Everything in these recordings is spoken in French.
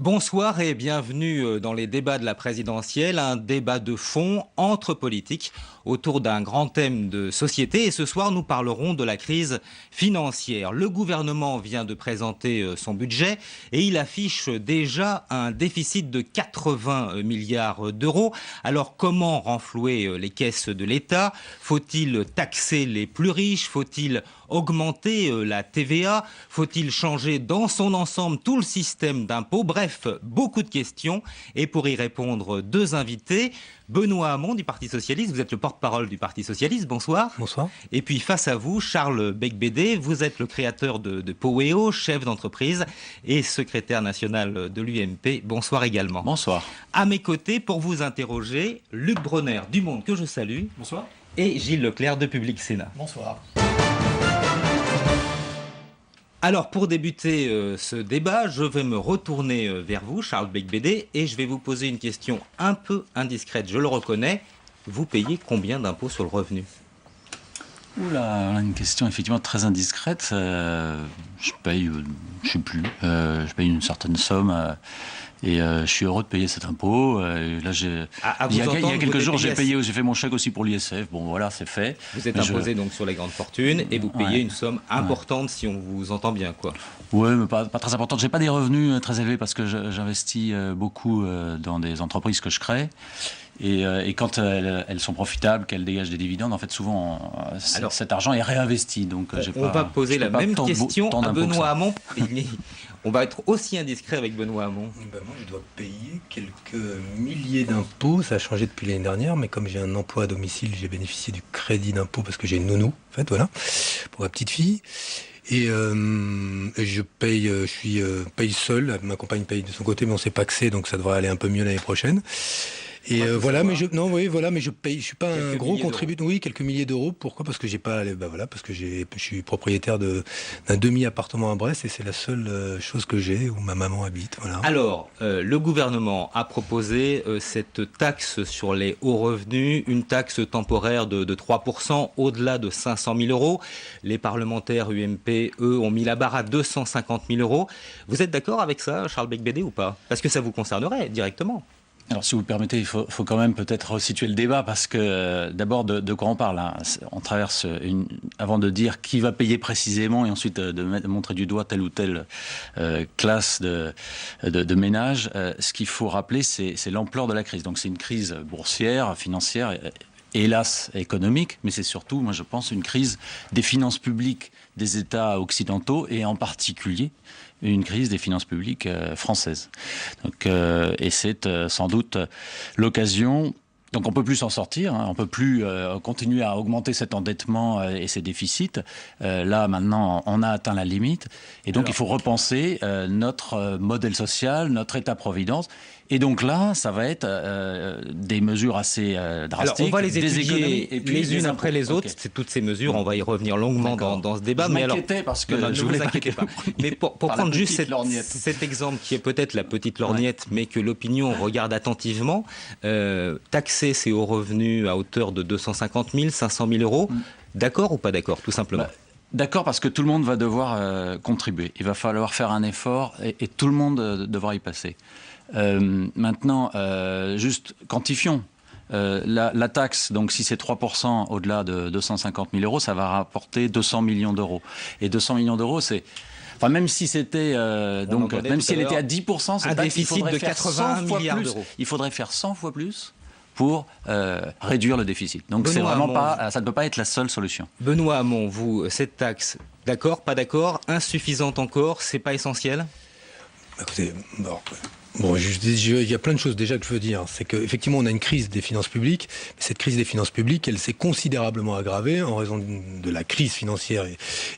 Bonsoir et bienvenue dans les débats de la présidentielle, un débat de fond entre politiques autour d'un grand thème de société. Et ce soir, nous parlerons de la crise financière. Le gouvernement vient de présenter son budget et il affiche déjà un déficit de 80 milliards d'euros. Alors comment renflouer les caisses de l'État? Faut-il taxer les plus riches? Faut-il augmenter la TVA? Faut-il changer dans son ensemble tout le système d'impôts? Bref, beaucoup de questions. Et pour y répondre, deux invités. Benoît Hamon du Parti Socialiste, vous êtes le porte-parole du Parti Socialiste, bonsoir. Bonsoir. Et puis face à vous, Charles Becbédé, vous êtes le créateur de Poweo, chef d'entreprise et secrétaire national de l'UMP, bonsoir également. Bonsoir. À mes côtés, pour vous interroger, Luc Bronner du Monde, que je salue. Bonsoir. Et Gilles Leclerc de Public Sénat. Bonsoir. Alors, pour débuter ce débat, je vais me retourner vers vous, Charles Becbédé, et je vais vous poser une question un peu indiscrète, je le reconnais. Vous payez combien d'impôts sur le revenu? Oula, une question effectivement très indiscrète. Je paye, je sais plus, je paye une certaine somme. Et je suis heureux de payer cet impôt. Là, il y a quelques jours, j'ai fait mon chèque aussi pour l'ISF. Bon, voilà, c'est fait. Vous êtes imposé donc sur les grandes fortunes et vous payez une somme importante si on vous entend bien, quoi. Oui, mais pas très importante. J'ai pas des revenus très élevés parce que j'investis beaucoup dans des entreprises que je crée. Et quand elles sont profitables, qu'elles dégagent des dividendes, en fait, souvent, cet argent est réinvesti. Donc, on va poser la même question à Benoît Hamon. On va être aussi indiscret avec Benoît Hamon. Ben moi, je dois payer quelques milliers d'impôts. Ça a changé depuis l'année dernière, mais comme j'ai un emploi à domicile, j'ai bénéficié du crédit d'impôt parce que j'ai une nounou, en fait, voilà, pour ma petite fille. Et je paye, paye seul. Ma compagne paye de son côté, mais on s'est pacsé, donc ça devrait aller un peu mieux l'année prochaine. Et voilà, mais je paye. Je suis pas un gros contributeur. Oui, quelques milliers d'euros. Pourquoi? Parce que j'ai pas. Parce que je suis propriétaire d'un demi-appartement à Brest et c'est la seule chose que j'ai où ma maman habite. Voilà. Alors, le gouvernement a proposé cette taxe sur les hauts revenus, une taxe temporaire de 3% au-delà de 500 000 euros. Les parlementaires UMP, eux, ont mis la barre à 250 000 euros. Vous êtes d'accord avec ça, Charles Becbédé, ou pas? Parce que ça vous concernerait directement. Alors, si vous le permettez, il faut quand même peut-être resituer le débat parce que d'abord, de quoi on parle, hein. On traverse avant de dire qui va payer précisément et ensuite de montrer du doigt telle ou telle classe de ménage. Ce qu'il faut rappeler, c'est l'ampleur de la crise. Donc, c'est une crise boursière, financière, hélas économique, mais c'est surtout, moi je pense, une crise des finances publiques des États occidentaux et en particulier une crise des finances publiques françaises. Donc, et c'est sans doute l'occasion. Donc on ne peut plus s'en sortir, hein, on ne peut plus continuer à augmenter cet endettement et ces déficits. Là, maintenant, on a atteint la limite. Et donc il faut repenser notre modèle social, notre État-providence. Et donc là, ça va être des mesures assez drastiques. Alors on va les étudier et puis les unes après les autres. Okay. C'est toutes ces mesures, on va y revenir longuement dans ce débat. Je m'inquiétais parce que ne vous inquiétez pas. Mais pour prendre juste cet exemple qui est peut-être la petite lorgnette, mais que l'opinion regarde attentivement, taxer ces hauts revenus à hauteur de 250 000, 500 000 euros, d'accord ou pas d'accord, tout simplement? D'accord, parce que tout le monde va devoir contribuer. Il va falloir faire un effort et tout le monde devra y passer. Maintenant, juste quantifions. La taxe, donc si c'est 3% au-delà de 250 000 euros, ça va rapporter 200 millions d'euros. Et 200 millions d'euros, c'est... Enfin, même si c'était même si elle était à 10%, un déficit de 80 milliards d'euros. Il faudrait faire 100 fois plus pour réduire le déficit. Donc c'est vraiment pas, ça ne peut pas être la seule solution. Benoît Hamon, vous, cette taxe, d'accord, pas d'accord, insuffisante encore, c'est pas essentiel? Écoutez, bon, il y a plein de choses déjà que je veux dire. C'est qu'effectivement, on a une crise des finances publiques. Mais cette crise des finances publiques, elle s'est considérablement aggravée en raison de la crise financière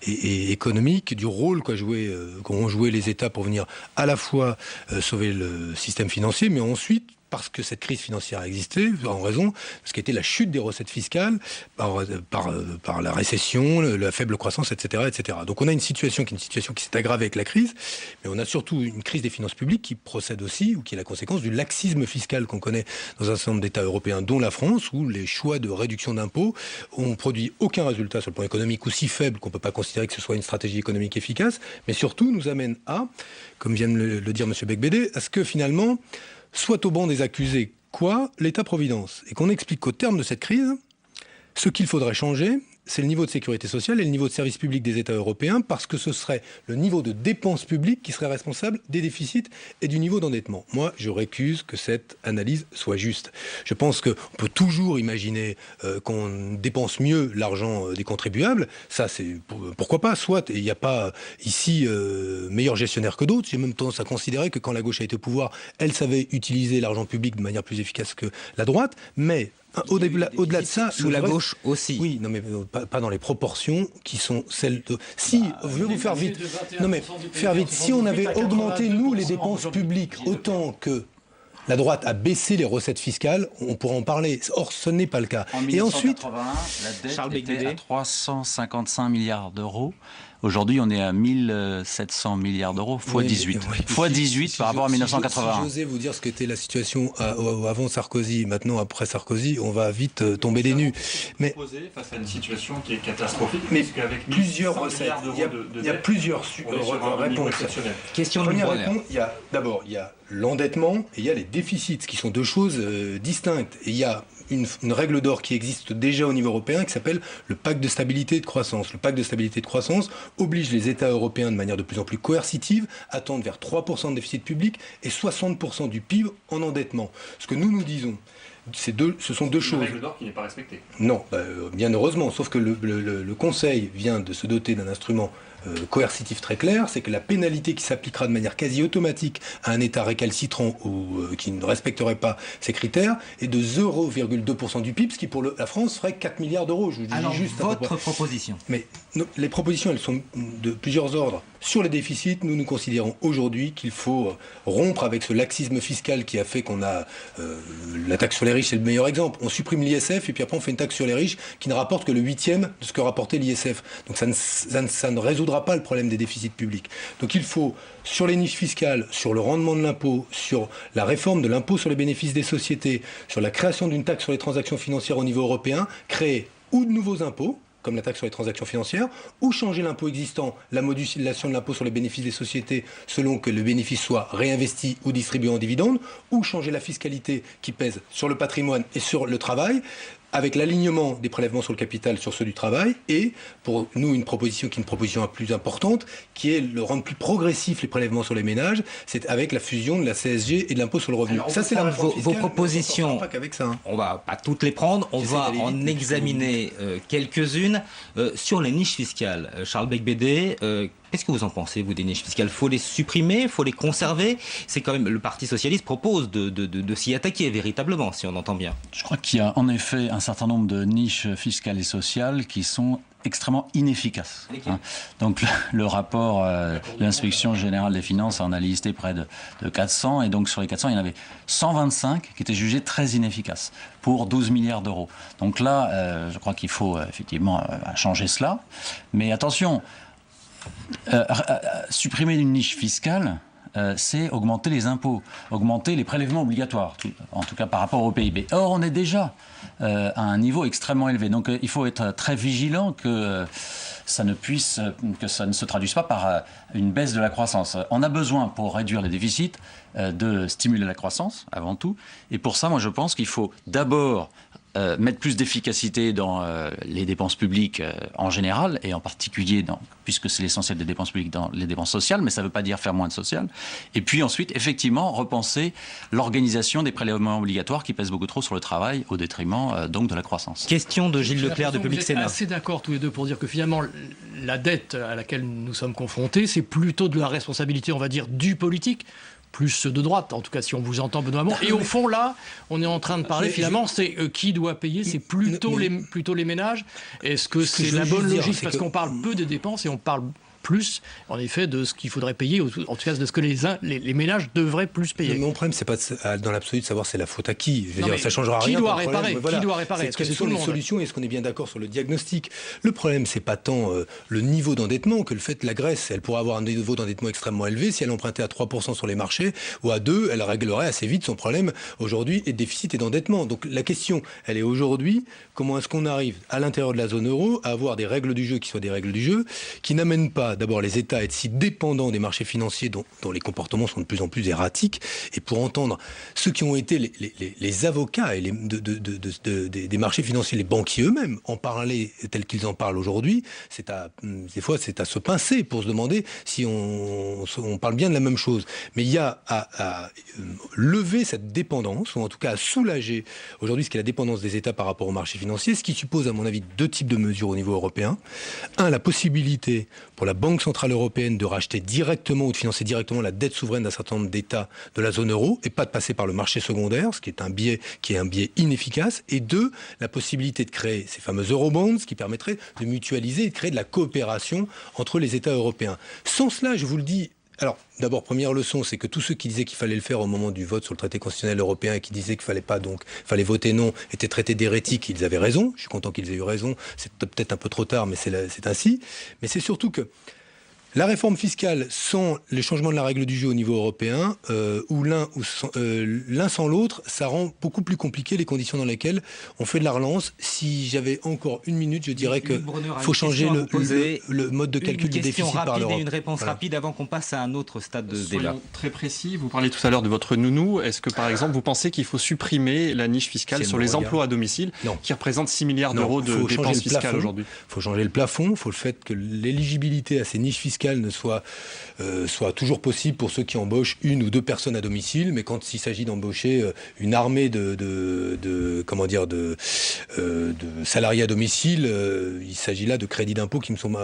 et économique, du rôle qu'ont joué les États pour venir à la fois sauver le système financier, mais ensuite parce que cette crise financière a existé, en raison de ce qui a été la chute des recettes fiscales par la récession, la faible croissance, etc., etc. Donc on a une situation qui s'est aggravée avec la crise, mais on a surtout une crise des finances publiques qui procède aussi, ou qui est la conséquence du laxisme fiscal qu'on connaît dans un certain nombre d'États européens, dont la France, où les choix de réduction d'impôts ont produit aucun résultat sur le plan économique, ou si faible qu'on ne peut pas considérer que ce soit une stratégie économique efficace, mais surtout nous amène à, comme vient de le dire M. Becbédé, à ce que finalement, soit au banc des accusés, quoi, l'État-providence, et qu'on explique qu'au terme de cette crise, ce qu'il faudrait changer, c'est le niveau de sécurité sociale et le niveau de service public des États européens, parce que ce serait le niveau de dépenses publiques qui serait responsable des déficits et du niveau d'endettement. Moi, je récuse que cette analyse soit juste. Je pense qu'on peut toujours imaginer qu'on dépense mieux l'argent des contribuables. Ça, c'est pourquoi pas. Soit il n'y a pas ici meilleur gestionnaire que d'autres. J'ai même tendance à considérer que quand la gauche a été au pouvoir, elle savait utiliser l'argent public de manière plus efficace que la droite. Mais au-delà de ça, sous la gauche aussi. Oui, non mais pas dans les proportions qui sont celles de. Si, je vais vous faire vite. Non mais faire vite. Si on avait augmenté nous les dépenses publiques autant que la droite a baissé les recettes fiscales, on pourrait en parler. Or, ce n'est pas le cas. En 1981, la dette était à 355 milliards d'euros. Aujourd'hui, on est à 1700 milliards d'euros, x 18. X 18 par rapport à 1981. Si j'osais vous dire ce qu'était la situation avant Sarkozy, maintenant après Sarkozy, on va vite tomber des nues. Mais face à une situation qui est catastrophique, mais plusieurs recettes, il y a plusieurs réponses. Question de Première réponse, d'abord, il y a l'endettement et il y a les déficits, qui sont deux choses distinctes. Et il y a une règle d'or qui existe déjà au niveau européen qui s'appelle le pacte de stabilité et de croissance. Le pacte de stabilité et de croissance oblige les États européens de manière de plus en plus coercitive à tendre vers 3% de déficit public et 60% du PIB en endettement. Ce que nous disons, ce sont deux choses. Une règle d'or qui n'est pas respectée. Non, bien heureusement, sauf que le Conseil vient de se doter d'un instrument coercitif très clair, c'est que la pénalité qui s'appliquera de manière quasi automatique à un État récalcitrant ou qui ne respecterait pas ces critères est de 0,2% du PIB, ce qui pour la France ferait 4 milliards d'euros. Je vous dis alors, juste votre proposition. Mais les propositions, elles sont de plusieurs ordres. Sur les déficits, nous considérons aujourd'hui qu'il faut rompre avec ce laxisme fiscal qui a fait qu'on a la taxe sur les riches, c'est le meilleur exemple. On supprime l'ISF et puis après on fait une taxe sur les riches qui ne rapporte que le 8e de ce que rapportait l'ISF. Donc ça ne résoudra pas le problème des déficits publics. Donc il faut, sur les niches fiscales, sur le rendement de l'impôt, sur la réforme de l'impôt sur les bénéfices des sociétés, sur la création d'une taxe sur les transactions financières au niveau européen, créer ou de nouveaux impôts, comme la taxe sur les transactions financières, ou changer l'impôt existant, la modulation de l'impôt sur les bénéfices des sociétés selon que le bénéfice soit réinvesti ou distribué en dividendes, ou changer la fiscalité qui pèse sur le patrimoine et sur le travail, avec l'alignement des prélèvements sur le capital sur ceux du travail, et pour nous une proposition qui est une proposition plus importante, qui est le rendre plus progressif les prélèvements sur les ménages, c'est avec la fusion de la CSG et de l'impôt sur le revenu. Alors, ça c'est vos propositions. Pas qu'avec ça, hein. On va pas toutes les prendre, on va en examiner quelques-unes. Sur les niches fiscales, Charles Becbédé, qu'est-ce que vous en pensez, vous, des niches fiscales? Faut les supprimer, faut les conserver? C'est quand même, le Parti socialiste propose de s'y attaquer véritablement, si on entend bien. Je crois qu'il y a en effet un certain nombre de niches fiscales et sociales qui sont extrêmement inefficaces. Donc le rapport de l'inspection générale des finances en a listé près de 400, et donc sur les 400, il y en avait 125 qui étaient jugés très inefficaces pour 12 milliards d'euros. Donc là, je crois qu'il faut effectivement changer cela. Mais attention, supprimer une niche fiscale, c'est augmenter les impôts, augmenter les prélèvements obligatoires, en tout cas par rapport au PIB. Or, on est déjà à un niveau extrêmement élevé. Donc, il faut être très vigilant que ça ne se traduise pas par une baisse de la croissance. On a besoin, pour réduire les déficits, de stimuler la croissance, avant tout. Et pour ça, moi, je pense qu'il faut d'abord mettre plus d'efficacité dans les dépenses publiques en général, et en particulier, puisque c'est l'essentiel des dépenses publiques, dans les dépenses sociales, mais ça ne veut pas dire faire moins de social. Et puis ensuite, effectivement, repenser l'organisation des prélèvements obligatoires qui pèsent beaucoup trop sur le travail, au détriment donc de la croissance. Question de Gilles Leclerc de Public Sénat. Vous êtes assez d'accord tous les deux pour dire que finalement, la dette à laquelle nous sommes confrontés, c'est plutôt de la responsabilité, on va dire, du politique, plus de droite, en tout cas si on vous entend, Benoît Hamon. Et au fond, là, on est en train de parler, finalement, c'est qui doit payer, c'est plutôt les ménages. Est-ce que c'est la bonne logique? Parce qu'on parle peu des dépenses et on parle plus, en effet, de ce qu'il faudrait payer, ou en tout cas de ce que les ménages devraient plus payer. Mon problème, c'est pas dans l'absolu de savoir c'est la faute à qui. Je veux dire, ça changera qui rien. Doit réparer, Qui doit réparer Est-ce que ce sont les solutions? Est-ce qu'on est bien d'accord sur le diagnostic? Le problème, c'est pas tant le niveau d'endettement que le fait que la Grèce, elle pourrait avoir un niveau d'endettement extrêmement élevé. Si elle empruntait à 3% sur les marchés ou à 2%, elle réglerait assez vite son problème aujourd'hui et de déficit et d'endettement. Donc la question, elle est aujourd'hui, comment est-ce qu'on arrive à l'intérieur de la zone euro à avoir des règles du jeu qui soient des règles du jeu, qui n'amènent pas d'abord les États à être si dépendants des marchés financiers dont les comportements sont de plus en plus erratiques. Et pour entendre ceux qui ont été les avocats et des marchés financiers, les banquiers eux-mêmes, en parler tels qu'ils en parlent aujourd'hui, des fois c'est à se pincer pour se demander si on parle bien de la même chose. Mais il y a à lever cette dépendance, ou en tout cas à soulager aujourd'hui ce qu'est la dépendance des États par rapport aux marchés financiers, ce qui suppose à mon avis 2 types de mesures au niveau européen. Un, la possibilité pour la Banque Centrale Européenne de racheter directement ou de financer directement la dette souveraine d'un certain nombre d'États de la zone euro et pas de passer par le marché secondaire, ce qui est un biais inefficace. Et 2, la possibilité de créer ces fameux eurobonds qui permettraient de mutualiser et de créer de la coopération entre les États européens. Sans cela, je vous le dis, alors, d'abord, première leçon, c'est que tous ceux qui disaient qu'il fallait le faire au moment du vote sur le traité constitutionnel européen et qui disaient qu'il fallait voter non, étaient traités d'hérétiques, ils avaient raison. Je suis content qu'ils aient eu raison. C'est peut-être un peu trop tard, mais c'est ainsi. Mais c'est surtout que la réforme fiscale sans les changements de la règle du jeu au niveau européen, ou l'un sans l'autre, ça rend beaucoup plus compliqué les conditions dans lesquelles on fait de la relance. Si j'avais encore 1 minute, je dirais qu'il faut changer le mode de calcul du déficit par l'Europe. Et une réponse rapide avant qu'on passe à un autre stade de débat. Soyons très précis, vous parliez tout à l'heure de votre nounou. Est-ce que par exemple vous pensez qu'il faut supprimer la niche fiscale sur les emplois à domicile qui représente 6 milliards d'euros de dépenses fiscales aujourd'hui? Il faut changer le plafond, il faut le fait que l'éligibilité à ces niches fiscales ne soit toujours possible pour ceux qui embauchent 1 ou 2 personnes à domicile, mais quand il s'agit d'embaucher une armée de salariés à domicile, il s'agit là de crédits d'impôt qui me semblent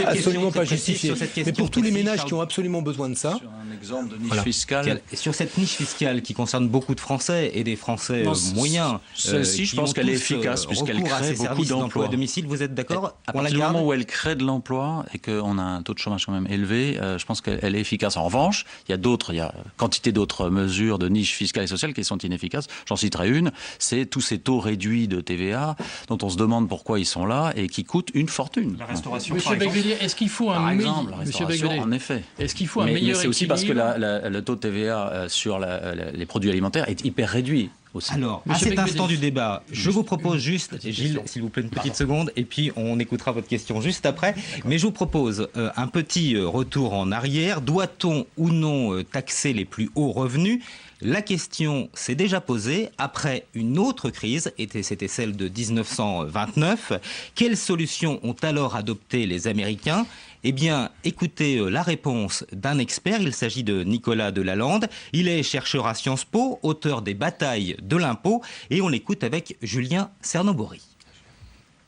absolument pas justifiés. Mais pour tous les ménages qui ont absolument besoin de ça. Sur un exemple de niche fiscale. Et sur cette niche fiscale qui concerne beaucoup de Français et des Français moyens, celle-ci, je pense qu'elle est efficace puisqu'elle crée beaucoup d'emplois à domicile. Vous êtes d'accord? À partir du moment où elle crée de l'emploi et qu'on a un taux de chômage quand même élevé, je pense qu'elle est efficace. En revanche, il y a quantité d'autres mesures de niche fiscale et sociale qui sont inefficaces. J'en citerai une, c'est tous ces taux réduits de TVA dont on se demande pourquoi ils sont là et qui coûtent une fortune. La restauration, Monsieur Béguelier, est-ce qu'il faut par exemple, la restauration, en effet. Est-ce qu'il faut un meilleur équilibre? Mais c'est aussi parce que le taux de TVA sur les produits alimentaires est hyper réduit. Aussi. Alors, à cet instant du débat, je vous propose juste, Gilles, s'il vous plaît, une petite seconde, et puis on écoutera votre question juste après, mais je vous propose un petit retour en arrière. Doit-on ou non taxer les plus hauts revenus? La question s'est déjà posée après une autre crise, c'était celle de 1929. Quelles solutions ont alors adopté les Américains? Eh bien, écoutez la réponse d'un expert. Il s'agit de Nicolas Delalande. Il est chercheur à Sciences Po, auteur des Batailles de l'impôt, et on l'écoute avec Julien Cernobori.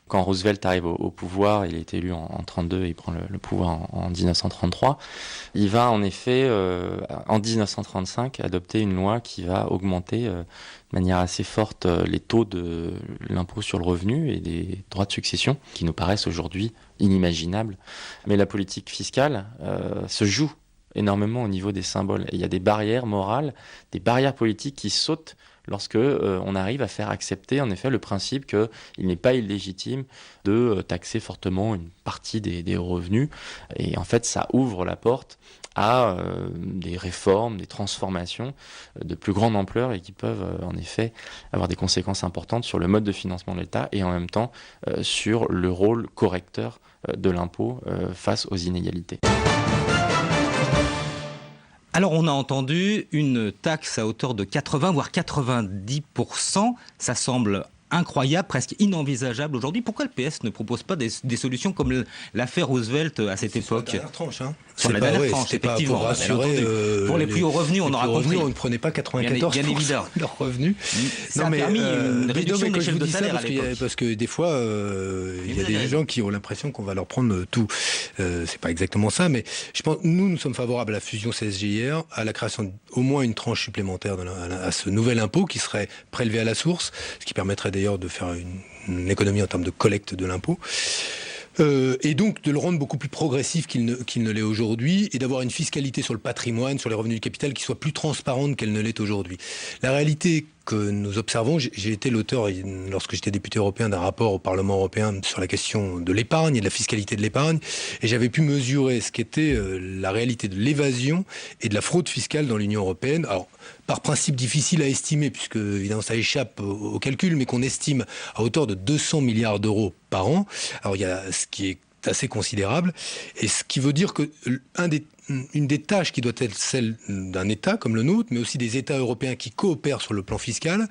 Quand Roosevelt arrive au pouvoir, il est élu en 1932 et il prend le pouvoir en 1933, il va en effet, en 1935, adopter une loi qui va augmenter de manière assez forte les taux de l'impôt sur le revenu et des droits de succession, qui nous paraissent aujourd'hui inimaginables. Mais la politique fiscale se joue énormément au niveau des symboles. Et il y a des barrières morales, des barrières politiques qui sautent lorsque on arrive à faire accepter en effet le principe qu'il n'est pas illégitime de taxer fortement une partie des revenus. Et en fait, ça ouvre la porte à des réformes, des transformations de plus grande ampleur et qui peuvent en effet avoir des conséquences importantes sur le mode de financement de l'État et en même temps sur le rôle correcteur de l'impôt face aux inégalités. Alors on a entendu une taxe à hauteur de 80 voire 90%, ça semble incroyable, presque inenvisageable aujourd'hui. Pourquoi le PS ne propose pas des solutions comme l'a fait Roosevelt à cette époque? Sur la dernière tranche, hein. Sur la dernière tranche, effectivement. Pour rassurer, pour les plus hauts revenus, on aura compris. On ne prenait pas 94% de leurs revenus. Ça a permis une réduction de l'échelle de salaire à l'époque. Parce que des fois, il y a des gens qui ont l'impression qu'on va leur prendre tout. C'est pas exactement ça, mais je pense nous sommes favorables à la fusion CSG-IR, à la création au moins une tranche supplémentaire à ce nouvel impôt qui serait prélevé à la source, ce qui permettrait d'ailleurs de faire une économie en termes de collecte de l'impôt. Et donc de le rendre beaucoup plus progressif qu'il ne l'est aujourd'hui, et d'avoir une fiscalité sur le patrimoine, sur les revenus du capital qui soit plus transparente qu'elle ne l'est aujourd'hui. La réalité que nous observons, j'ai été l'auteur, lorsque j'étais député européen, d'un rapport au Parlement européen sur la question de l'épargne et de la fiscalité de l'épargne, et j'avais pu mesurer ce qu'était la réalité de l'évasion et de la fraude fiscale dans l'Union européenne. Alors, par principe difficile à estimer, puisque évidemment ça échappe au calcul, mais qu'on estime à hauteur de 200 milliards d'euros par an. Alors il y a ce qui est assez considérable, et ce qui veut dire que une des tâches qui doit être celle d'un État comme le nôtre, mais aussi des États européens qui coopèrent sur le plan fiscal,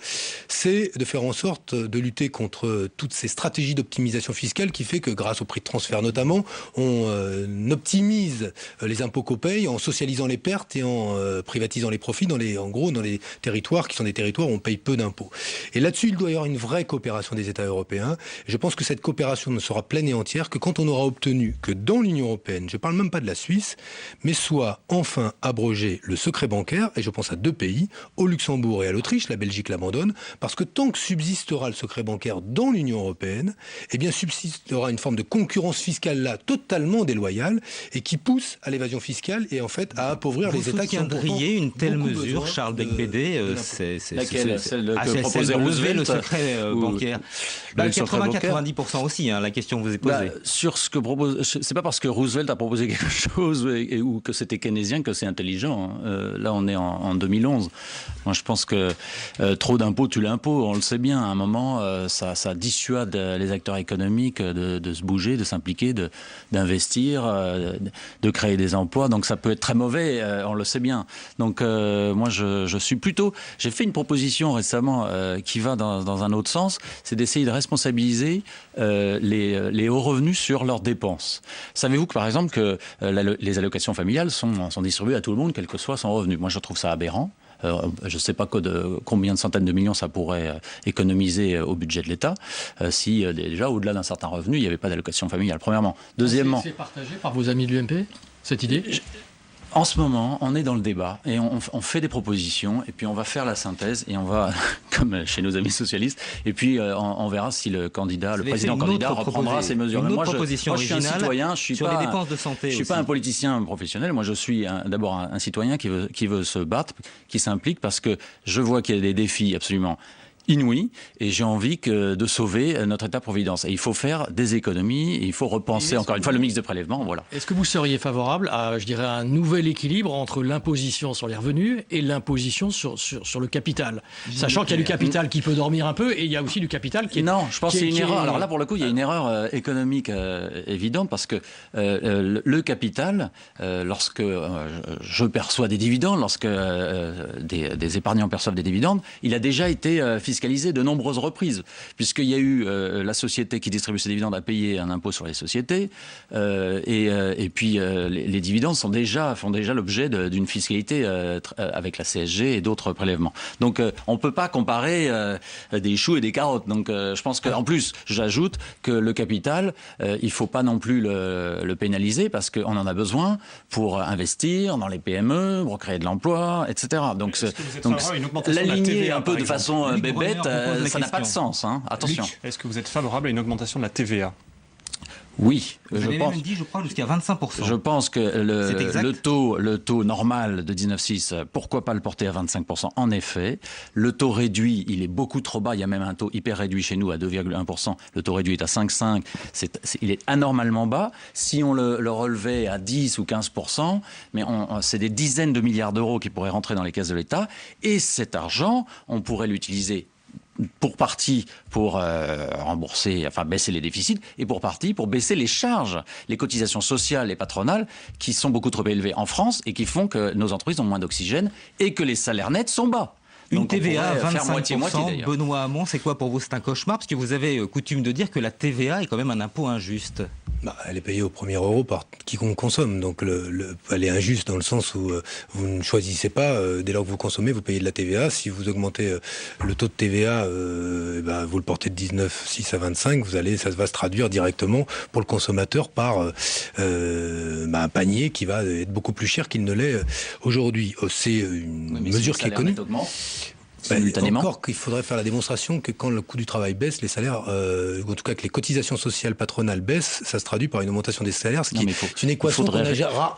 c'est de faire en sorte de lutter contre toutes ces stratégies d'optimisation fiscale qui fait que grâce au prix de transfert notamment, on optimise les impôts qu'on paye en socialisant les pertes et en privatisant les profits dans les territoires qui sont des territoires où on paye peu d'impôts. Et là-dessus, il doit y avoir une vraie coopération des États européens. Et je pense que cette coopération ne sera pleine et entière que quand on aura obtenu que dans l'Union européenne, je ne parle même pas de la Suisse, mais soit enfin abrogé le secret bancaire, et je pense à 2 pays, au Luxembourg et à l'Autriche, la Belgique l'abandonne, parce que tant que subsistera le secret bancaire dans l'Union européenne, eh bien subsistera une forme de concurrence fiscale là totalement déloyale et qui pousse à l'évasion fiscale et en fait à appauvrir les États qui ont une telle mesure, Charles Becbédé, c'est celle que proposait de lever Roosevelt, le secret bancaire. 80-90% aussi, la question vous est posée. Sur ce que propose, c'est pas parce que Roosevelt a proposé quelque chose ou que c'était keynésien que c'est intelligent. Là, on est en 2011. Moi, je pense que trop d'impôts tue l'impôt. On le sait bien. À un moment, ça dissuade les acteurs économiques de se bouger, de s'impliquer, d'investir, de créer des emplois. Donc, ça peut être très mauvais. On le sait bien. Donc, moi, je suis plutôt... J'ai fait une proposition récemment qui va dans un autre sens. C'est d'essayer de responsabiliser les hauts revenus sur leurs dépenses. Savez-vous que, par exemple, que les allocations familiales sont distribuées à tout le monde, quel que soit son revenu. Moi, je trouve ça aberrant. Je ne sais pas combien de centaines de millions ça pourrait économiser au budget de l'État si déjà au-delà d'un certain revenu, il n'y avait pas d'allocation familiale. Premièrement. Deuxièmement... C'est partagé par vos amis de l'UMP, cette idée ? En ce moment, on est dans le débat et on fait des propositions et puis on va faire la synthèse et on va, comme chez nos amis socialistes, et puis on verra si le président-candidat reprendra ces mesures. Moi, je suis un citoyen, je suis pas un politicien professionnel. Moi, je suis d'abord un citoyen qui veut se battre, qui s'implique parce que je vois qu'il y a des défis absolument inouï et j'ai envie de sauver notre État-providence. Et il faut faire des économies, et il faut repenser encore une fois le mix de prélèvements. Voilà. Est-ce que vous seriez favorable à, je dirais, un nouvel équilibre entre l'imposition sur les revenus et l'imposition sur le capital, sachant qu'il y a du capital qui peut dormir un peu et il y a aussi du capital qui est... Non, je pense que c'est une erreur. Alors là, pour le coup, il y a une erreur économique évidente parce que le capital, lorsque je perçois des dividendes, lorsque des épargnants perçoivent des dividendes, il a déjà été fiscalisé de nombreuses reprises, puisqu'il y a eu la société qui distribue ses dividendes à payer un impôt sur les sociétés, et puis les dividendes font déjà l'objet d'une fiscalité avec la CSG et d'autres prélèvements. Donc on ne peut pas comparer des choux et des carottes. Donc je pense qu'en plus, j'ajoute que le capital, il ne faut pas non plus le pénaliser, parce qu'on en a besoin pour investir dans les PME, pour créer de l'emploi, etc. Donc l'aligner un peu de façon bébête, ça n'a pas de sens. Attention. Luc, est-ce que vous êtes favorable à une augmentation de la TVA ? Oui, vous avez même dit, je crois, jusqu'à 25%. Je pense que le taux normal de 19,6, pourquoi pas le porter à 25%? En effet, le taux réduit, il est beaucoup trop bas. Il y a même un taux hyper réduit chez nous à 2,1%. Le taux réduit est à 5,5. Il est anormalement bas. Si on le relevait à 10 ou 15%, mais c'est des dizaines de milliards d'euros qui pourraient rentrer dans les caisses de l'État. Et cet argent, on pourrait l'utiliser pour partie pour baisser les déficits, et pour partie pour baisser les charges, les cotisations sociales et patronales qui sont beaucoup trop élevées en France et qui font que nos entreprises ont moins d'oxygène et que les salaires nets sont bas. Une TVA à 25%, Benoît Hamon, c'est quoi pour vous? C'est un cauchemar, parce que vous avez coutume de dire que la TVA est quand même un impôt injuste. Elle est payée au premier euro par quiconque consomme, donc elle est injuste dans le sens où vous ne choisissez pas, dès lors que vous consommez, vous payez de la TVA. Si vous augmentez le taux de TVA, vous le portez de 19,6 à 25, ça va se traduire directement pour le consommateur par un panier qui va être beaucoup plus cher qu'il ne l'est aujourd'hui. C'est une mesure qui est connue. simultanément. Encore qu'il faudrait faire la démonstration que quand le coût du travail baisse, les salaires, ou en tout cas que les cotisations sociales patronales baissent, ça se traduit par une augmentation des salaires, ce qui est une équation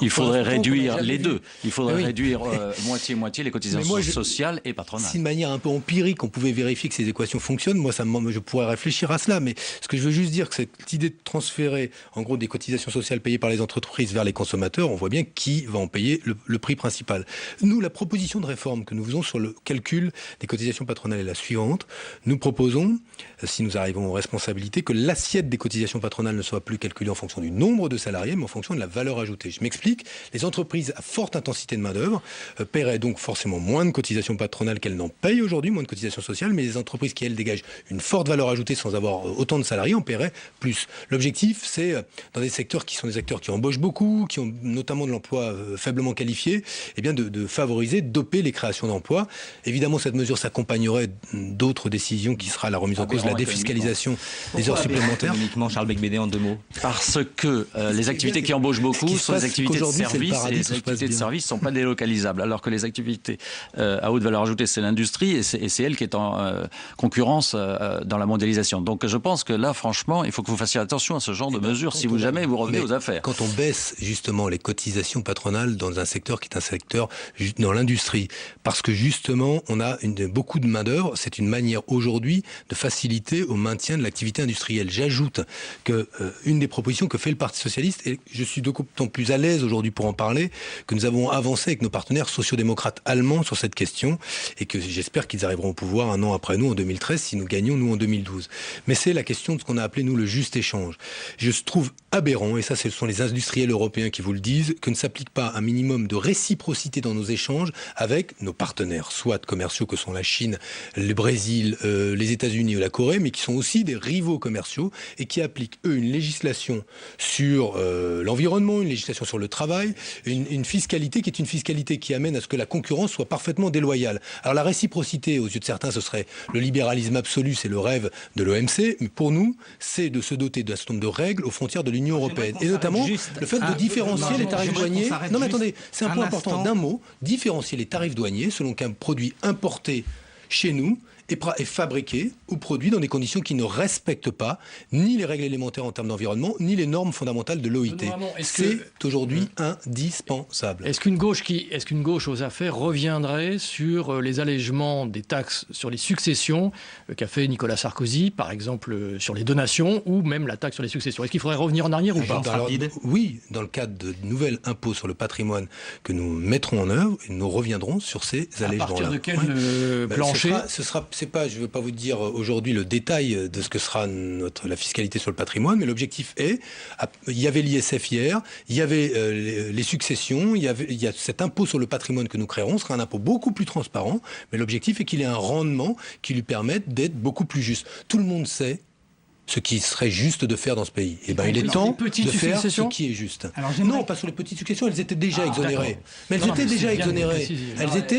il faudrait réduire les deux. Il faudrait réduire moitié-moitié les cotisations sociales et patronales. Si de manière un peu empirique, on pouvait vérifier que ces équations fonctionnent, moi, je pourrais réfléchir à cela. Mais ce que je veux juste dire, c'est que cette idée de transférer, en gros, des cotisations sociales payées par les entreprises vers les consommateurs, on voit bien qui va en payer le prix principal. Nous, la proposition de réforme que nous faisons sur le calcul des cotisations patronales est la suivante. Nous proposons, si nous arrivons aux responsabilités, que l'assiette des cotisations patronales ne soit plus calculée en fonction du nombre de salariés, mais en fonction de la valeur ajoutée. Je m'explique. Les entreprises à forte intensité de main-d'œuvre paieraient donc forcément moins de cotisations patronales qu'elles n'en payent aujourd'hui, moins de cotisations sociales, mais les entreprises qui, elles, dégagent une forte valeur ajoutée sans avoir autant de salariés en paieraient plus. L'objectif, c'est, dans des secteurs qui sont des acteurs qui embauchent beaucoup, qui ont notamment de l'emploi faiblement qualifié, eh bien de favoriser, de doper les créations d'emplois. Évidemment, cette mesure s'accompagnerait d'autres décisions qui sera la remise en cause de la défiscalisation des heures supplémentaires. Économiquement, Charles Becbédé, en 2 mots. Parce que les activités qui embauchent beaucoup sont des activités de service, et les activités de service ne sont pas délocalisables, alors que les activités à haute valeur ajoutée, c'est l'industrie, et c'est elle qui est en concurrence dans la mondialisation. Donc je pense que là, franchement, il faut que vous fassiez attention à ce genre de mesures si vous jamais vous revenez aux affaires. Quand on baisse justement les cotisations patronales dans un secteur qui est un secteur dans l'industrie, parce que justement on a beaucoup de main d'œuvre, c'est une manière aujourd'hui de faciliter au maintien de l'activité industrielle. J'ajoute que une des propositions que fait le Parti socialiste, et je suis d'autant plus à l'aise aujourd'hui pour en parler, que nous avons avancé avec nos partenaires sociodémocrates allemands sur cette question, et que j'espère qu'ils arriveront au pouvoir un an après nous en 2013 si nous gagnons nous en 2012. Mais c'est la question de ce qu'on a appelé nous le juste échange. Je trouve aberrant, et ça ce sont les industriels européens qui vous le disent, que ne s'applique pas un minimum de réciprocité dans nos échanges avec nos partenaires, soit commerciaux que sont la Chine, le Brésil, les États-Unis ou la Corée, mais qui sont aussi des rivaux commerciaux et qui appliquent eux une législation sur l'environnement, une législation sur le travail, une fiscalité qui est une fiscalité qui amène à ce que la concurrence soit parfaitement déloyale. Alors la réciprocité, aux yeux de certains, ce serait le libéralisme absolu, c'est le rêve de l'OMC, mais pour nous, c'est de se doter d'un certain nombre de règles aux frontières de l'Union européenne. Et notamment le fait de différencier les tarifs douaniers. Non mais attendez, c'est un point important d'un mot, différencier les tarifs douaniers selon qu'un produit importé chez nous est fabriqué ou produit dans des conditions qui ne respectent pas ni les règles élémentaires en termes d'environnement, ni les normes fondamentales de l'OIT. C'est aujourd'hui indispensable. Est-ce qu'une gauche aux affaires reviendrait sur les allègements des taxes sur les successions qu'a fait Nicolas Sarkozy, par exemple sur les donations, ou même la taxe sur les successions? Est-ce qu'il faudrait revenir en arrière ou pas? Oui, dans le cadre de nouvel impôt sur le patrimoine que nous mettrons en œuvre, nous reviendrons sur ces allègements-là. À partir de quel plancher? Je ne veux pas vous dire aujourd'hui le détail de ce que sera la fiscalité sur le patrimoine, mais l'objectif est, il y avait l'ISF hier, il y avait les successions, il y a cet impôt sur le patrimoine que nous créerons, ce sera un impôt beaucoup plus transparent, mais l'objectif est qu'il ait un rendement qui lui permette d'être beaucoup plus juste. Tout le monde sait ce qui serait juste de faire dans ce pays. Et il est temps de faire ce qui est juste. Non, pas sur les petites successions, elles étaient déjà exonérées. Mais elles étaient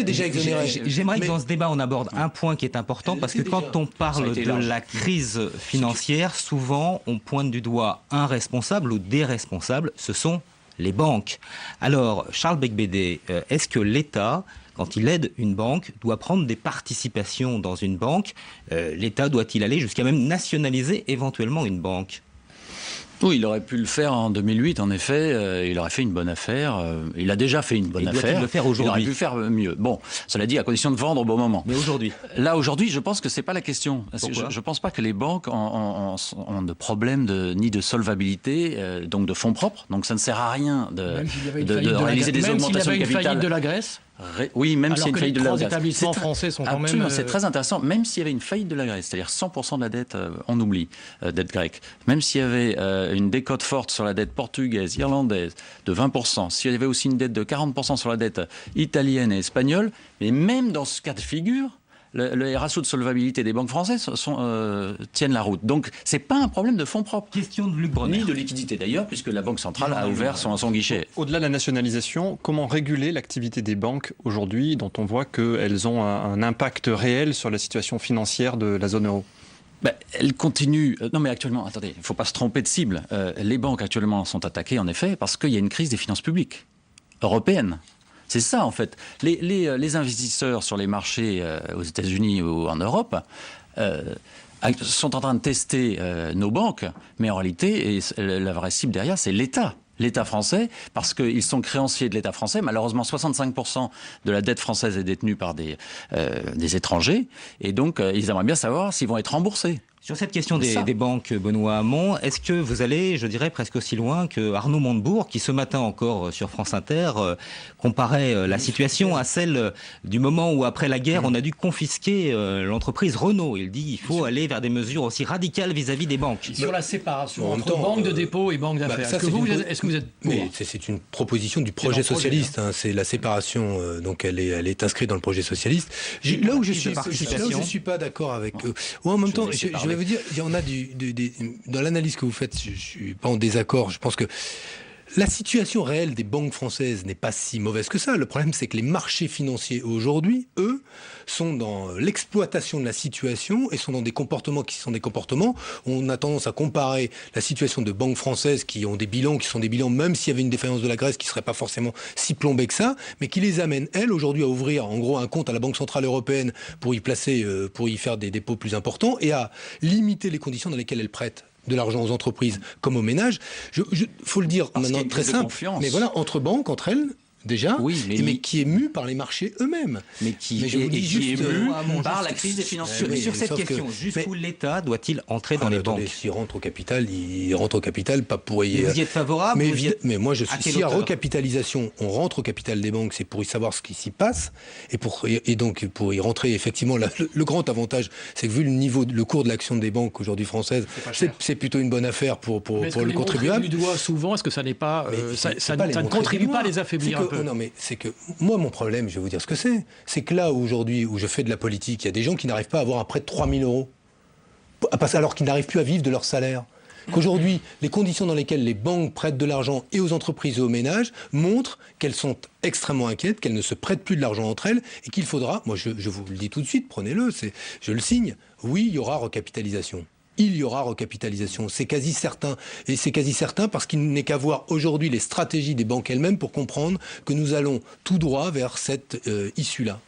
déjà exonérées. J'aimerais que dans ce débat, on aborde un point qui est important, parce que quand on parle de la crise financière, souvent, on pointe du doigt un responsable ou des responsables, ce sont les banques. Alors, Charles Becbédé, est-ce que l'État, quand il aide une banque, doit prendre des participations dans une banque? L'État doit-il aller jusqu'à même nationaliser éventuellement une banque? Oui, il aurait pu le faire en 2008, en effet. Il aurait fait une bonne affaire. Il a déjà fait une bonne affaire. Doit-il le faire aujourd'hui? Il aurait pu faire mieux. Bon, cela dit, à condition de vendre au bon moment. Mais aujourd'hui? Là, aujourd'hui, je pense que c'est pas la question. Je ne pense pas que les banques ont de problème ni de solvabilité, donc de fonds propres. Donc ça ne sert à rien de réaliser des augmentations de capital. Même s'il y avait une faillite de la Grèce? Oui, même s'il y a une faillite de la Grèce. Les établissements français sont quand absolument, même... c'est très intéressant. Même s'il y avait une faillite de la Grèce, c'est-à-dire 100% de la dette, on oublie, dette grecque. Même s'il y avait une décote forte sur la dette portugaise, irlandaise, de 20%, s'il y avait aussi une dette de 40% sur la dette italienne et espagnole, mais même dans ce cas de figure, les ratios de solvabilité des banques françaises tiennent la route. Donc, ce n'est pas un problème de fonds propres. Question de Luc Bronner. Ni de liquidité d'ailleurs, puisque la Banque centrale a ouvert son guichet. Au-delà de la nationalisation, comment réguler l'activité des banques aujourd'hui, dont on voit qu'elles ont un impact réel sur la situation financière de la zone euro? Elle continue. Non, mais actuellement, attendez, il ne faut pas se tromper de cible. Les banques actuellement sont attaquées, en effet, parce qu'il y a une crise des finances publiques européennes. C'est ça, en fait. Les investisseurs sur les marchés aux États-Unis ou en Europe sont en train de tester nos banques, mais en réalité, la vraie cible derrière, c'est l'État. L'État français, parce qu'ils sont créanciers de l'État français. Malheureusement, 65% de la dette française est détenue par des étrangers. Et donc, ils aimeraient bien savoir s'ils vont être remboursés. Sur cette question des banques, Benoît Hamon, est-ce que vous allez, je dirais, presque aussi loin que Arnaud Montebourg, qui ce matin encore sur France Inter comparait la situation à celle du moment où, après la guerre, on a dû confisquer l'entreprise Renault. Il dit qu'il faut aller vers des mesures aussi radicales vis-à-vis des banques. Sur la séparation entre banque de dépôt et banque d'affaires, est-ce que vous êtes pour? C'est une proposition du projet socialiste. C'est la séparation, donc elle est inscrite dans le projet socialiste. Là où je suis pas d'accord avec eux. En même temps, je vais vous dire, il y en a dans l'analyse que vous faites, je suis pas en désaccord. Je pense que la situation réelle des banques françaises n'est pas si mauvaise que ça. Le problème, c'est que les marchés financiers aujourd'hui, eux, sont dans l'exploitation de la situation et sont dans des comportements qui sont des comportements. On a tendance à comparer la situation de banques françaises qui ont des bilans, qui sont des bilans, même s'il y avait une défaillance de la Grèce, qui ne serait pas forcément si plombée que ça, mais qui les amènent, elles, aujourd'hui, à ouvrir, en gros, un compte à la Banque Centrale Européenne pour y placer, pour y faire des dépôts plus importants et à limiter les conditions dans lesquelles elles prêtent de l'argent aux entreprises comme aux ménages. Faut le dire maintenant très simple, mais voilà, entre banques, entre elles, déjà, oui, mais qui est mu par les marchés eux-mêmes. Mais qui est mu par la crise des finances. Sur cette question, jusqu'où l'État doit-il entrer dans les banques? S'il rentre au capital, il rentre au capital, pas pour y... Vous y êtes favorable? Mais moi, je suis... Si à recapitalisation, on rentre au capital des banques, c'est pour y savoir ce qui s'y passe, et donc pour y rentrer, effectivement, le grand avantage, c'est que vu le cours de l'action des banques aujourd'hui françaises, c'est plutôt une bonne affaire pour le contribuable. Du doigt souvent, est-ce que ça n'est pas... ça ne contribue pas à les affaiblir? Non, mais c'est que moi, mon problème, je vais vous dire ce que c'est que là, aujourd'hui, où je fais de la politique, il y a des gens qui n'arrivent pas à avoir un prêt de 3 000 euros, alors qu'ils n'arrivent plus à vivre de leur salaire. Qu'aujourd'hui, les conditions dans lesquelles les banques prêtent de l'argent et aux entreprises et aux ménages montrent qu'elles sont extrêmement inquiètes, qu'elles ne se prêtent plus de l'argent entre elles et qu'il faudra, moi je vous le dis tout de suite, prenez-le, je le signe, oui, il y aura recapitalisation. Il y aura recapitalisation, c'est quasi certain. Et c'est quasi certain parce qu'il n'est qu'à voir aujourd'hui les stratégies des banques elles-mêmes pour comprendre que nous allons tout droit vers cette issue-là.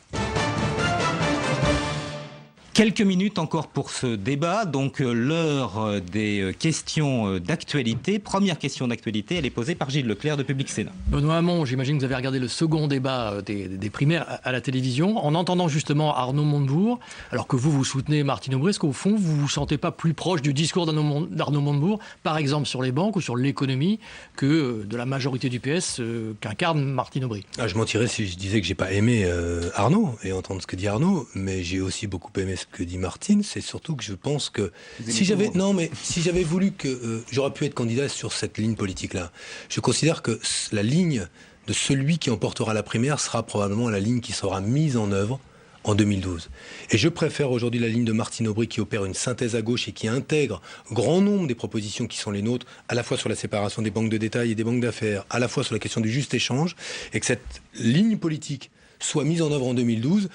Quelques minutes encore pour ce débat, donc l'heure des questions d'actualité. Première question d'actualité, elle est posée par Gilles Leclerc de Public Sénat. Benoît Hamon, j'imagine que vous avez regardé le second débat des primaires à la télévision, en entendant justement Arnaud Montebourg, alors que vous soutenez Martine Aubry, est-ce qu'au fond vous ne vous sentez pas plus proche du discours d'Arnaud Montebourg, par exemple sur les banques ou sur l'économie, que de la majorité du PS qu'incarne Martine Aubry? Je mentirais si je disais que j'ai pas aimé Arnaud et entendre ce que dit Arnaud, mais j'ai aussi beaucoup aimé ce que dit Martine. C'est surtout que je pense que si j'avais voulu que j'aurais pu être candidat sur cette ligne politique-là, je considère que la ligne de celui qui emportera la primaire sera probablement la ligne qui sera mise en œuvre en 2012. Et je préfère aujourd'hui la ligne de Martine Aubry qui opère une synthèse à gauche et qui intègre grand nombre des propositions qui sont les nôtres, à la fois sur la séparation des banques de détail et des banques d'affaires, à la fois sur la question du juste échange, et que cette ligne politique soit mise en œuvre en 2012,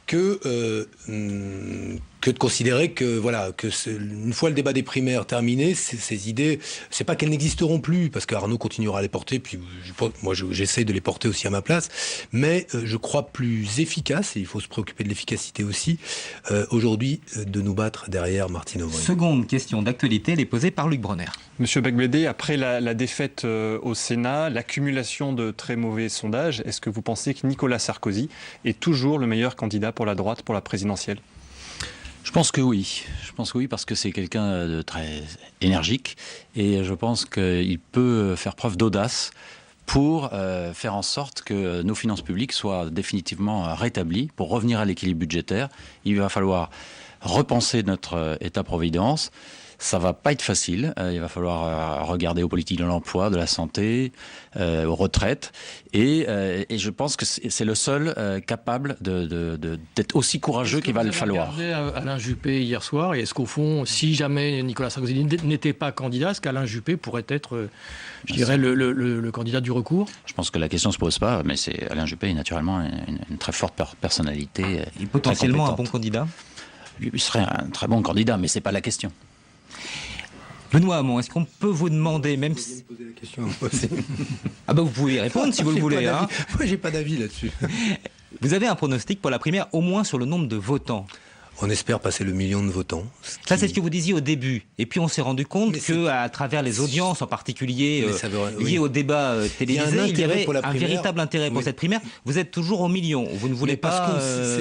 que de considérer que une fois le débat des primaires terminé, ces idées, c'est pas qu'elles n'existeront plus, parce qu'Arnaud continuera à les porter, puis moi j'essaie de les porter aussi à ma place, mais je crois plus efficace, et il faut se préoccuper de l'efficacité aussi, aujourd'hui, de nous battre derrière Martine Aubry. Seconde question d'actualité, elle est posée par Luc Bronner. Monsieur Beigbeder, après la défaite au Sénat, l'accumulation de très mauvais sondages, est-ce que vous pensez que Nicolas Sarkozy est toujours le meilleur candidat pour la droite pour la présidentielle ? Je pense que oui. Parce que c'est quelqu'un de très énergique et je pense qu'il peut faire preuve d'audace pour faire en sorte que nos finances publiques soient définitivement rétablies, pour revenir à l'équilibre budgétaire. Il va falloir repenser notre État-providence. Ça va pas être facile. Il va falloir regarder aux politiques de l'emploi, de la santé, aux retraites. Et je pense que c'est le seul capable d'être aussi courageux qu'il va le falloir. Vous avez regardé Alain Juppé hier soir. Et est-ce qu'au fond, si jamais Nicolas Sarkozy n'était pas candidat, est-ce qu'Alain Juppé pourrait être, je dirais, le candidat du recours? Je pense que la question ne se pose pas. Mais Alain Juppé est naturellement une très forte personnalité. Et potentiellement un bon candidat? Il serait un très bon candidat, mais c'est pas la question. Benoît Hamon, est-ce qu'on peut vous demander, même si... poser la question à moi aussi. Ah bah vous pouvez y répondre si vous le voulez. Hein. Moi, j'ai pas d'avis là-dessus. Vous avez un pronostic pour la primaire, au moins sur le nombre de votants? On espère passer le million de votants. Ça, c'est ce que vous disiez au début. Et puis, on s'est rendu compte qu'à travers les audiences, en particulier liées au débat télévisé, il y avait un véritable intérêt pour cette primaire. Vous êtes toujours au million. Vous ne voulez pas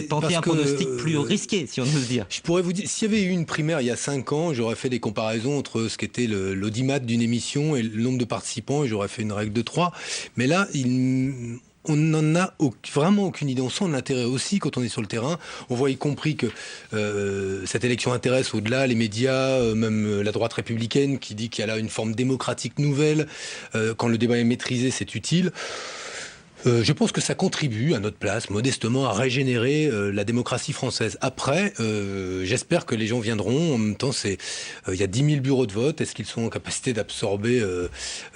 tenter un pronostic plus risqué, si on ose dire. Je pourrais vous dire, s'il y avait eu une primaire il y a 5 ans, j'aurais fait des comparaisons entre ce qu'était l'audimat d'une émission et le nombre de participants, et j'aurais fait une règle de 3. Mais là, on n'en a vraiment aucune idée. On sent l'intérêt aussi quand on est sur le terrain. On voit y compris que cette élection intéresse au-delà les médias, même la droite républicaine qui dit qu'il y a là une forme démocratique nouvelle. Quand le débat est maîtrisé, c'est utile. Je pense que ça contribue à notre place, modestement, à régénérer la démocratie française. Après, j'espère que les gens viendront. En même temps, il y a 10 000 bureaux de vote. Est-ce qu'ils sont en capacité d'absorber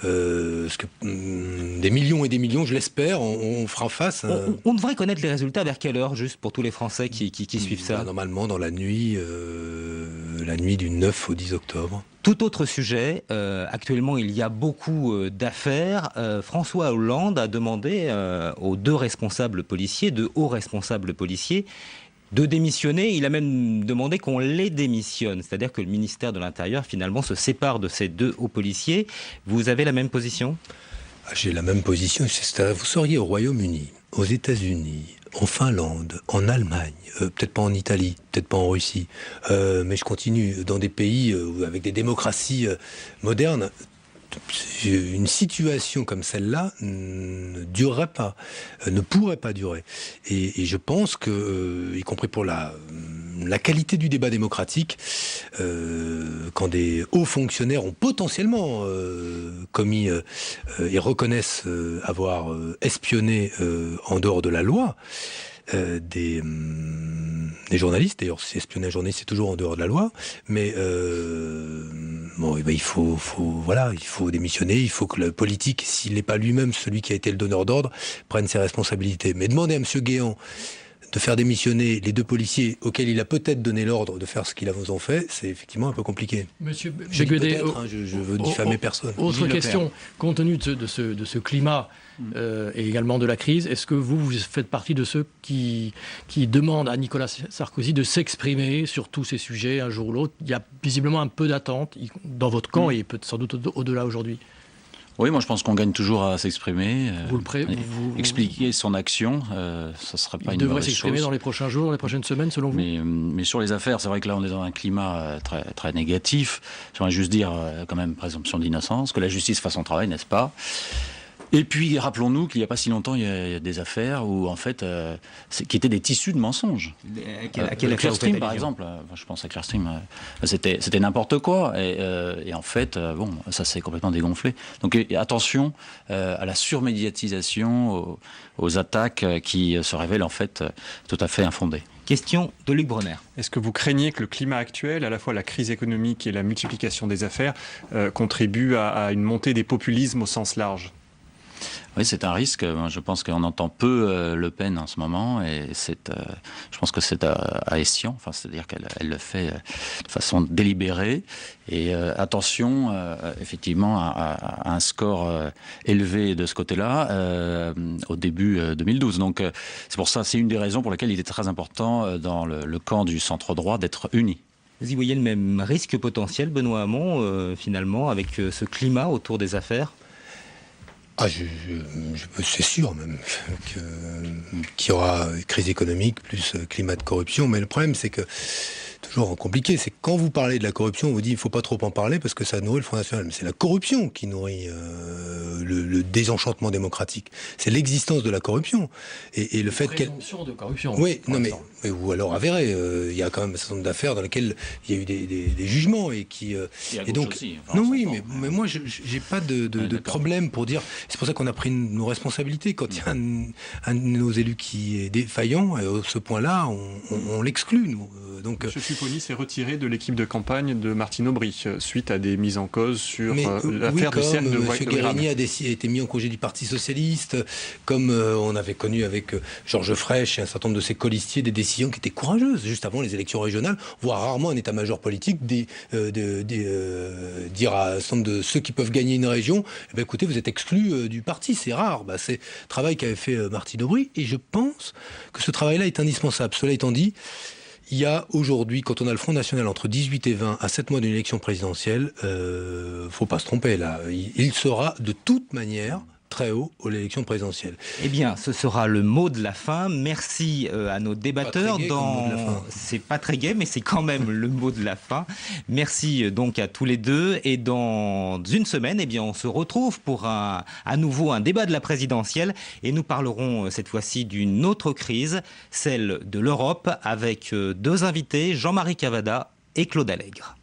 des millions et des millions? Je l'espère. On fera face. On devrait connaître les résultats vers quelle heure, juste pour tous les Français qui suivent ça? Normalement, dans la nuit du 9 au 10 octobre. Tout autre sujet, actuellement il y a beaucoup d'affaires. François Hollande a demandé aux 2 responsables policiers, 2 hauts responsables policiers, de démissionner. Il a même demandé qu'on les démissionne, c'est-à-dire que le ministère de l'Intérieur finalement se sépare de ces 2 hauts policiers. Vous avez la même position? J'ai la même position. Vous seriez au Royaume-Uni, aux États-Unis, en Finlande, en Allemagne, peut-être pas en Italie, peut-être pas en Russie, mais je continue dans des pays avec des démocraties modernes. Une situation comme celle-là ne durerait pas, ne pourrait pas durer. Et je pense que, y compris pour la qualité du débat démocratique, quand des hauts fonctionnaires ont potentiellement commis et reconnaissent avoir espionné en dehors de la loi, des journalistes, d'ailleurs si espionner un journaliste c'est toujours en dehors de la loi, mais il faut démissionner, il faut que le politique, s'il n'est pas lui-même celui qui a été le donneur d'ordre, prenne ses responsabilités. Mais demander à M. Guéant de faire démissionner les 2 policiers auxquels il a peut-être donné l'ordre de faire ce qu'ils ont fait, c'est effectivement un peu compliqué. Monsieur Guedet, je veux diffamer personne. Autre question, compte tenu de ce climat et également de la crise, est-ce que vous faites partie de ceux qui demandent à Nicolas Sarkozy de s'exprimer sur tous ces sujets un jour ou l'autre? Il y a visiblement un peu d'attente dans votre camp et sans doute au-delà aujourd'hui. Oui, moi je pense qu'on gagne toujours à s'exprimer, expliquer son action, ça ne serait pas une mauvaise chose. Il devrait s'exprimer dans les prochains jours, dans les prochaines semaines, selon vous? Mais sur les affaires, c'est vrai que là on est dans un climat très, très négatif. J'aimerais juste dire, quand même, présomption d'innocence, que la justice fasse son travail, n'est-ce pas? Et puis, rappelons-nous qu'il n'y a pas si longtemps, il y a des affaires où, en fait, qui étaient des tissus de mensonges. Clearstream, par exemple. Je pense à Clearstream. C'était n'importe quoi. Et en fait, ça s'est complètement dégonflé. Donc, attention à la surmédiatisation, aux attaques qui se révèlent, en fait, tout à fait infondées. Question de Luc Bronner. Est-ce que vous craignez que le climat actuel, à la fois la crise économique et la multiplication des affaires, contribuent à une montée des populismes au sens large ? Oui, c'est un risque. Je pense qu'on entend peu Le Pen en ce moment, et je pense que c'est à escient, c'est-à-dire qu'elle le fait de façon délibérée. Et attention, effectivement, à un score élevé de ce côté-là au début 2012. Donc, c'est pour ça, c'est une des raisons pour lesquelles il était très important dans le camp du centre-droit d'être uni. Vous y voyez le même risque potentiel, Benoît Hamon, finalement, avec ce climat autour des affaires? C'est sûr même qu'il y aura crise économique plus climat de corruption, mais le problème c'est que toujours compliqué, c'est que quand vous parlez de la corruption, on vous dit il ne faut pas trop en parler parce que ça nourrit le Front National. Mais c'est la corruption qui nourrit le désenchantement démocratique. C'est l'existence de la corruption. Et le fait qu'elle... présomption de corruption. Oui, ou alors avéré. Il y a quand même un certain nombre d'affaires dans lesquelles il y a eu des jugements et qui... et donc, aussi, mais moi, j'ai pas de problème pour dire... C'est pour ça qu'on a pris nos responsabilités. Quand il y a un de nos élus qui est défaillant, à ce point-là, on l'exclut, nous. Donc, je suis Pomponi s'est retiré de l'équipe de campagne de Martine Aubry suite à des mises en cause sur l'affaire du cercle de M. Guérini a été mis en congé du Parti Socialiste, comme on avait connu avec Georges Frêche et un certain nombre de ses colistiers des décisions qui étaient courageuses, juste avant les élections régionales, voire rarement un état-major politique dire à un certain nombre de ceux qui peuvent gagner une région, eh bien, écoutez, vous êtes exclus du parti, c'est rare. C'est le travail qu'avait fait Martine Aubry, et je pense que ce travail-là est indispensable. Cela étant dit, il y a aujourd'hui, quand on a le Front National entre 18 et 20 à 7 mois d'une élection présidentielle, faut pas se tromper là. Il sera de toute manière très haut à l'élection présidentielle. Eh bien, ce sera le mot de la fin. Merci à nos débatteurs. C'est pas très gai, mais c'est quand même le mot de la fin. Merci donc à tous les deux. Et dans une semaine, eh bien, on se retrouve pour à nouveau un débat de la présidentielle. Et nous parlerons cette fois-ci d'une autre crise, celle de l'Europe, avec deux invités, Jean-Marie Cavada et Claude Allègre.